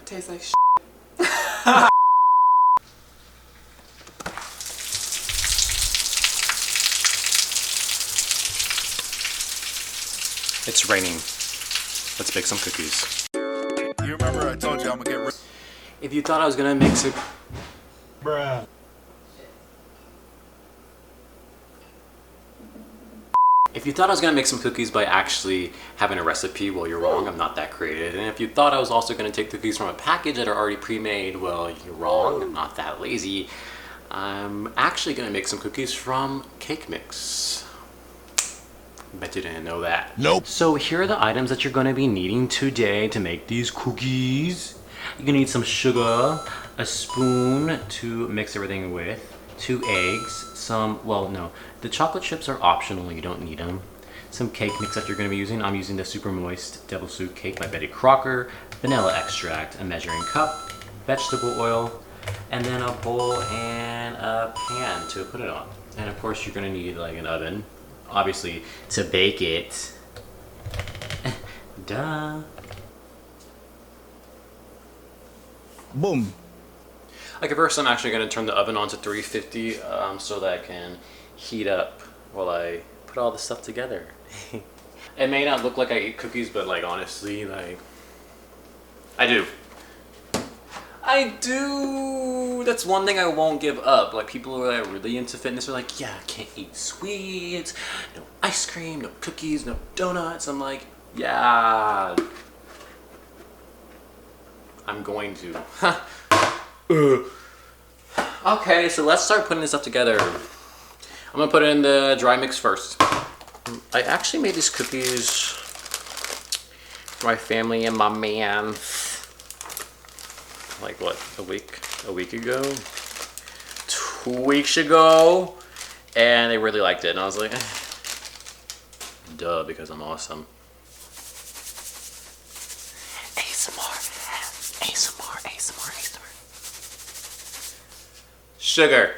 Tastes like It's raining. Let's bake some cookies. You remember I told you I'm gonna get If you thought I was gonna make some... Bruh. If you thought I was gonna make some cookies by actually having a recipe, well, you're wrong. I'm not that creative. And if you thought I was also gonna take cookies from a package that are already pre-made, well, you're wrong. I'm not that lazy. I'm actually gonna make some cookies from cake mix. Bet you didn't know that. Nope. So here are the items that you're gonna be needing today to make these cookies. You're gonna need some sugar, a spoon to mix everything with, 2 eggs, some, well, no, the chocolate chips are optional, you don't need them. Some cake mix that you're gonna be using. I'm using the Super Moist Devil Soup Cake by Betty Crocker, vanilla extract, a measuring cup, vegetable oil, and then a bowl and a pan to put it on. And of course you're gonna need like an oven, obviously, to bake it. Duh. Boom. Okay, first I'm actually going to turn the oven on to 350 so that I can heat up while I put all this stuff together. It may not look like I eat cookies, but like honestly, like I do. I do. That's one thing I won't give up. Like people who are really into fitness are like, yeah, I can't eat sweets, no ice cream, no cookies, no donuts. I'm like, yeah, I'm going to. Okay, so let's start putting this up together. I'm gonna put it in the dry mix first. I actually made these cookies for my family and my man like what, a week ago? 2 weeks ago, and they really liked it, and I was like, duh, because I'm awesome. ASMR. Sugar,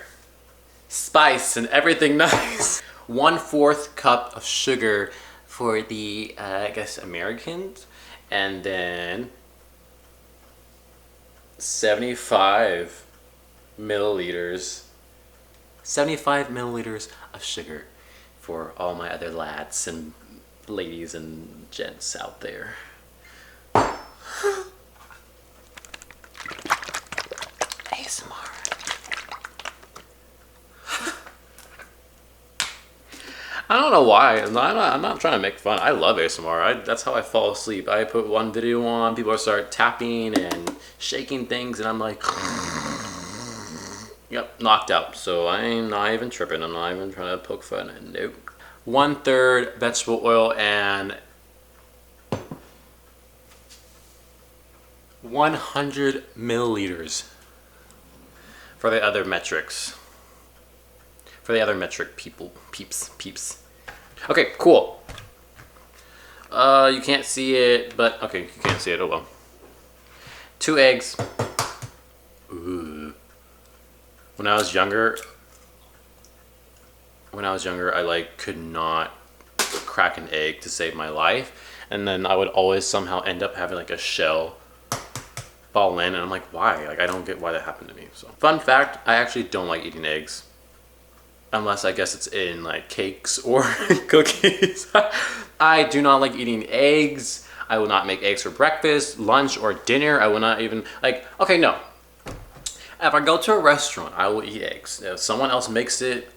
spice, and everything nice. 1/4 cup of sugar for the, I guess, Americans, and then 75 milliliters of sugar for all my other lads and ladies and gents out there. ASMR. I don't know why. I'm not trying to make fun. I love ASMR. That's how I fall asleep. I put one video on, people start tapping and shaking things, and I'm like, yep, knocked out. So I'm not even tripping. I'm not even trying to poke fun. Nope. 1/3 vegetable oil and 100 milliliters for the other metrics. For the other metric peeps. Okay, cool. You can't see it, but okay, you can't see it, oh well. 2 eggs. Ooh. When I was younger, I like could not crack an egg to save my life, and then I would always somehow end up having like a shell fall in, and I'm like, why? Like, I don't get why that happened to me. So, fun fact, I actually don't like eating eggs. Unless I guess it's in like cakes or cookies. I do not like eating eggs. I will not make eggs for breakfast, lunch, or dinner. I will not even, like, okay, no. If I go to a restaurant, I will eat eggs. If someone else makes it,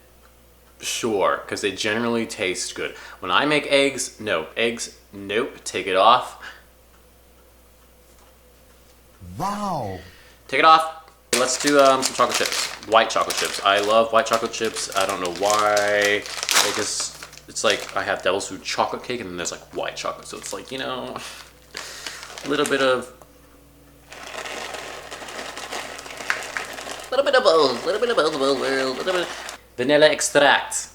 sure, because they generally taste good. When I make eggs, no. Eggs, nope, take it off. Wow. Take it off. Let's do some chocolate chips. White chocolate chips. I love white chocolate chips. I don't know why. I guess it's like I have Devil's Food chocolate cake and then there's like white chocolate. So it's like, you know, a little bit of both. Vanilla extract.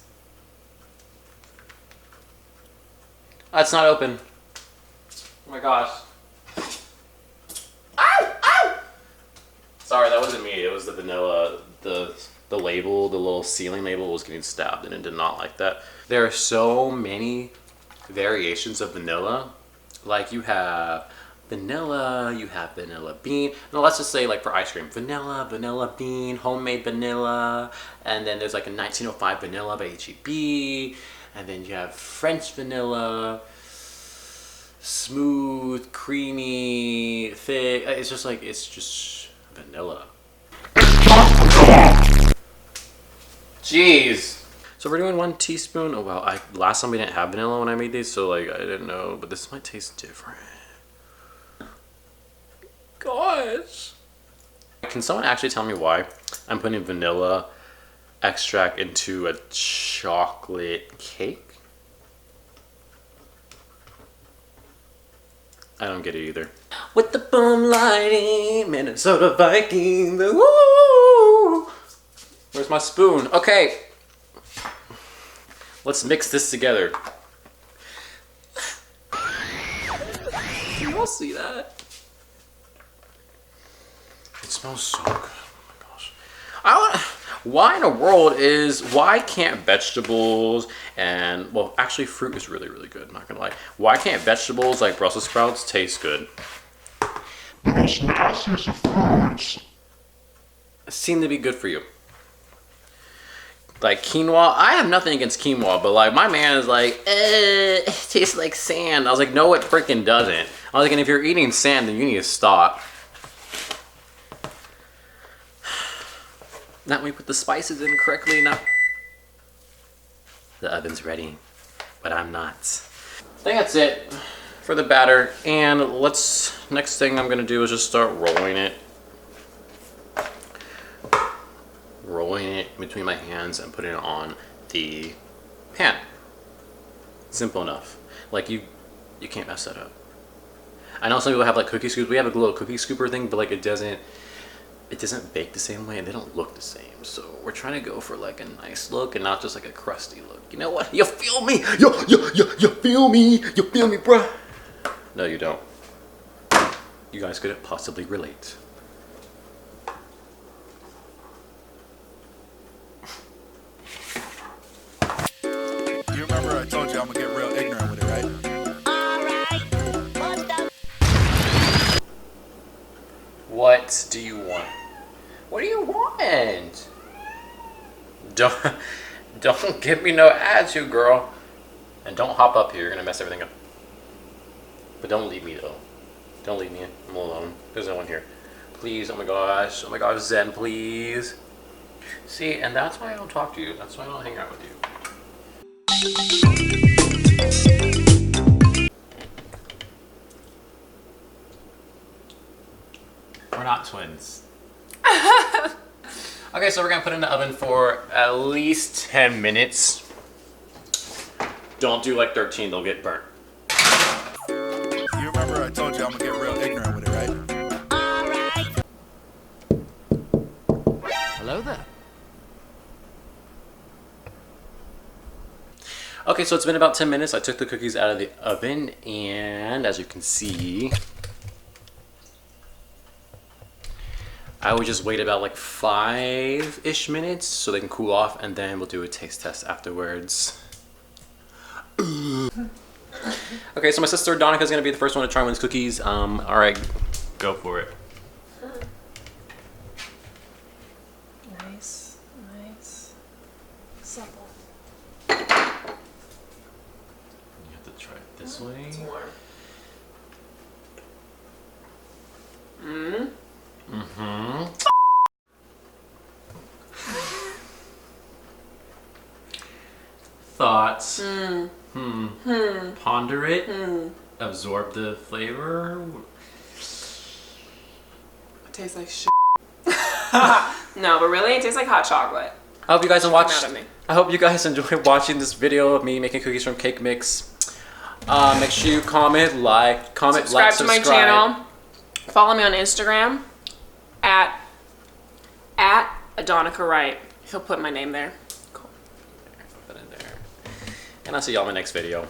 Oh, it's not open. Oh my gosh. Sorry, that wasn't me. It was the vanilla, the label, the little sealing label was getting stabbed, and it did not like that. There are so many variations of vanilla. Like you have vanilla, you have vanilla bean. No, let's just say like for ice cream, vanilla, vanilla bean, homemade vanilla, and then there's like a 1905 vanilla by H-E-B, and then you have French vanilla, smooth, creamy, thick. It's just vanilla. Jeez. So we're doing 1 teaspoon. Oh wow, last time we didn't have vanilla when I made these, so like I didn't know, but this might taste different. Gosh. Can someone actually tell me why I'm putting vanilla extract into a chocolate cake? I don't get it either. With the boom lighting, Minnesota Viking, the woo! Where's my spoon? Okay. Let's mix this together. Can you all see that? It smells so good. Oh my gosh. Why can't vegetables and, well, actually fruit is really, really good, not gonna lie. Why can't vegetables like Brussels sprouts taste good? The most nastiest of foods. Seem to be good for you. Like quinoa, I have nothing against quinoa, but like my man is like, it tastes like sand. I was like, no, it freaking doesn't. I was like, and if you're eating sand, then you need to stop. Not when we put the spices in correctly, not. The oven's ready, but I'm not. I think that's it for the batter. And next thing I'm gonna do is just start rolling it. Rolling it between my hands and putting it on the pan. Simple enough. Like you can't mess that up. I know some people have like cookie scoops. We have a little cookie scooper thing, but like it doesn't bake the same way and they don't look the same. So we're trying to go for like a nice look and not just like a crusty look. You know what? You feel me? You feel me? You feel me, bruh? No, you don't. You guys couldn't possibly relate. You remember I told you I'm gonna get real ignorant with it, right? What do you want? What do you want? Don't give me no attitude, girl. And don't hop up here. You're gonna mess everything up. But don't leave me though. Don't leave me. I'm alone. There's no one here. Please. Oh my gosh. Oh my gosh. Zen, please. See, and that's why I don't talk to you. That's why I don't hang out with you. We're not twins. Okay, so we're gonna put it in the oven for at least 10 minutes. Don't do like 13, they'll get burnt. You remember I told you I'm gonna get real ignorant with it, right? Hello there. Okay, so it's been about 10 minutes. I took the cookies out of the oven, and as you can see, I would just wait about like 5-ish minutes so they can cool off, and then we'll do a taste test afterwards. Okay, so my sister Donica's gonna be the first one to try one of these cookies. All right, go for it. Nice, nice, supple. You have to try it this way. It's warm. Thoughts? Ponder it. Absorb the flavor. It tastes like shit. No, but really, it tastes like hot chocolate. I hope you guys Mad at me. I hope you guys enjoyed watching this video of me making cookies from Cake Mix. Make sure you comment, Subscribe to my channel. Follow me on Instagram at Adonica Wright. He'll put my name there. Cool. Put that in there. And I'll see y'all in my next video.